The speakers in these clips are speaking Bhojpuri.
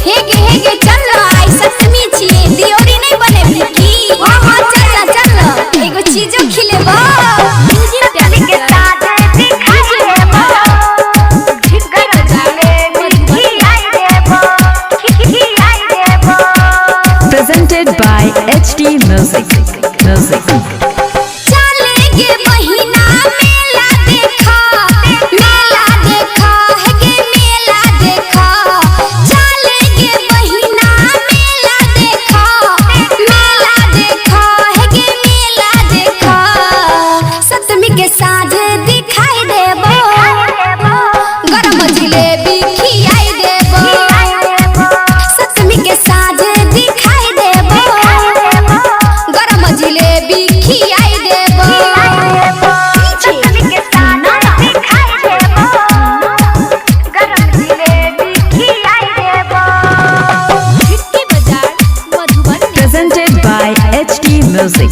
हेगे हेगे चल आई सतमी छिए दियोरी नहीं बने की हां चल चल एगो चीजो खिलेबो चली के साथ दिखा देबो ठिकर जाले खिलाई देबो खिलाई देबो। Presented by HD Music. Presented by HD Music.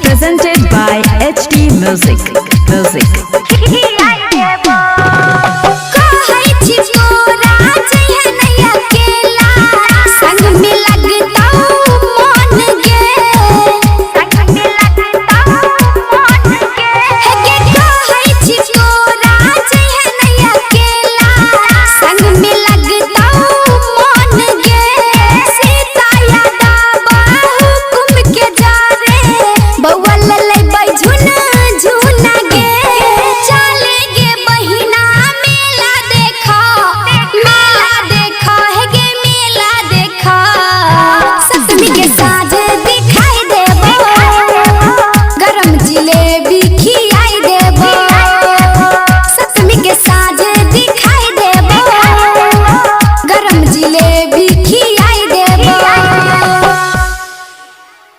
Presented by HD Music.